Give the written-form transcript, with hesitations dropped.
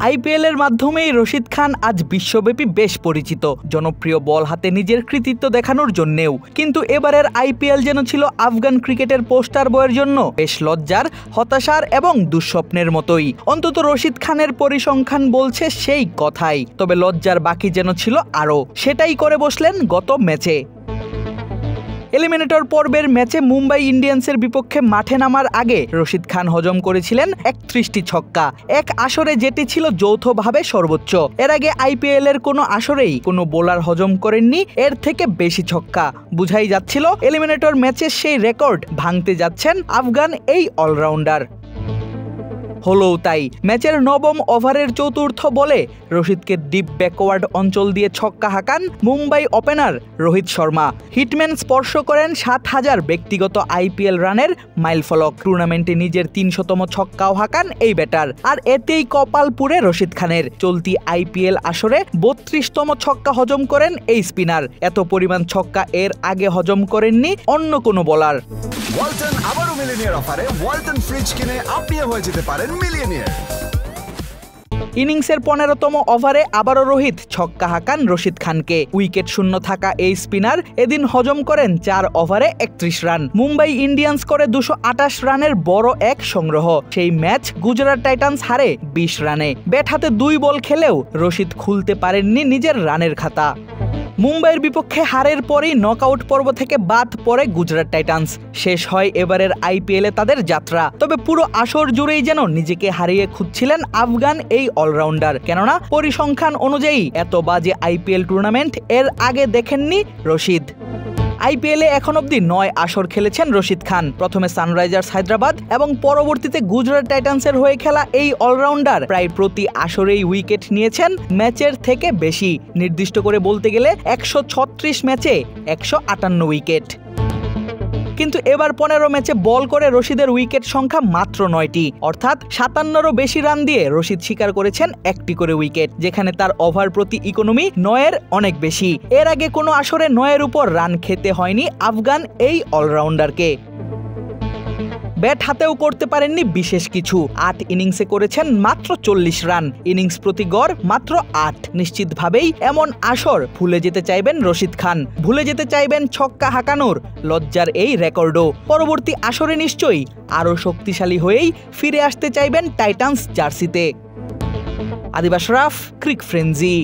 IPL এর মাধ্যমেই রশিদ খান আজ বিশ্বব্যাপী বেশ পরিচিত, জনপ্রিয় বল হাতে নিজের কৃতিত্ব দেখানোর জন্যেও। কিন্তু এবারের আইপিএল যেন ছিল আফগান ক্রিকেটের পোস্টার বয়ের জন্য বেশ লজ্জার, হতাশার এবং দুঃস্বপ্নের মতোই। অন্তত রশিদ খানের পরিসংখ্যান বলছে সেই কথাই। তবে লজ্জার বাকি যেন ছিল আরও, সেটাই করে বসলেন গত ম্যাচে। এলিমিনেটর পর্বের ম্যাচে মুম্বাই ইন্ডিয়ান্সের বিপক্ষে মাঠে নামার আগে রশিদ খান হজম করেছিলেন ৩১টি ছক্কা, এক আসরে যেটি ছিল যৌথভাবে সর্বোচ্চ। এর আগে আইপিএল এর কোনো আসরেই কোনো বোলার হজম করেননি এর থেকে বেশি ছক্কা। বুঝাই যাচ্ছিল এলিমিনেটর ম্যাচের সেই রেকর্ড ভাঙতে যাচ্ছেন আফগান এই অলরাউন্ডার। হলোও তাই। ম্যাচের নবম ওভারের চতুর্থ বলে রশিদকে ডিপ ব্যাকওয়ার্ড অঞ্চল দিয়ে ছক্কা হাঁকান মুম্বাই ওপেনার রোহিত শর্মা। হিটম্যান স্পর্শ করেন ৭,০০০ ব্যক্তিগত আইপিএল রানের মাইলফলক। টুর্নামেন্টে নিজের ৩০০তম ছক্কাও হাঁকান এই ব্যাটার। আর এতেই কপাল পুড়ে রশিদ খানের। চলতি আইপিএল আসরে ৩২তম ছক্কা হজম করেন এই স্পিনার। এত পরিমাণ ছক্কা এর আগে হজম করেননি অন্য কোনো বোলার। ওয়ালটন আবারও মিলিয়নিয়ার অফারে ওয়ালটন ফ্রিজ কিনে আপনিও হয়ে যেতে পারেন মিলিয়নিয়ার। ইনিংসের ১৫তম ওভারে আবারও রোহিত ছক্কা হাঁকান রশিদ খানকে। উইকেট শূন্য থাকা এই স্পিনার এদিন হজম করেন ৪ ওভারে ৩১ রান। মুম্বাই ইন্ডিয়ান্স করে ২২৮ রানের বড় এক সংগ্রহ। সেই ম্যাচ গুজরাট টাইটান্স হারে ২০ রানে। ব্যাট হাতে ২ বল খেলেও রশিদ খুলতে পারেননি নিজের রানের খাতা। মুম্বাইয়ের বিপক্ষে হারের পরেই নকআউট পর্ব থেকে বাদ পড়ে গুজরাট টাইটান্স। শেষ হয় এবারের আইপিএলে তাদের যাত্রা। তবে পুরো আসর জুড়েই যেন নিজেকে হারিয়ে খুঁজছিলেন আফগান এই অলরাউন্ডার। কেননা পরিসংখ্যান অনুযায়ী এত বাজে আইপিএল টুর্নামেন্ট এর আগে দেখেননি রশিদ। আইপিএলে এখন অব্দি ৯ আসর খেলেছেন রশিদ খান। প্রথমে সানরাইজার্স হায়দ্রাবাদ এবং পরবর্তীতে গুজরাট টাইটান্সের হয়ে খেলা এই অলরাউন্ডার প্রায় প্রতি আসরেই উইকেট নিয়েছেন ম্যাচের থেকে বেশি। নির্দিষ্ট করে বলতে গেলে ১৩৬ ম্যাচে ১৫৮ উইকেট। কিন্তু এবার ১৫ ম্যাচে বল করে রশিদের উইকেট সংখ্যা মাত্র ৯টি, অর্থাৎ ৫৭রও বেশি রান দিয়ে রশিদ শিকার করেছেন ১টি করে উইকেট, যেখানে তার ওভার প্রতি ইকোনমি ৯-এর অনেক বেশি। এর আগে কোনো আসরে ৯-এর উপর রান খেতে হয়নি আফগান এই অলরাউন্ডারকে। ব্যাট হাতেও করতে পারেননি বিশেষ কিছু। ৮ ইনিংসে করেছেন মাত্র ৪০ রান। ইনিংস প্রতি গড় মাত্র ৮। নিশ্চিতভাবেই এমন আসর ভুলে যেতে চাইবেন রশিদ খান। ভুলে যেতে চাইবেন ছক্কা হাঁকানোর লজ্জার এই রেকর্ডও। পরবর্তী আসরে নিশ্চয়ই আরও শক্তিশালী হয়েই ফিরে আসতে চাইবেন টাইটান্স জার্সিতে। আদিব আশরাফ, ক্রিক ফ্রেঞ্জি।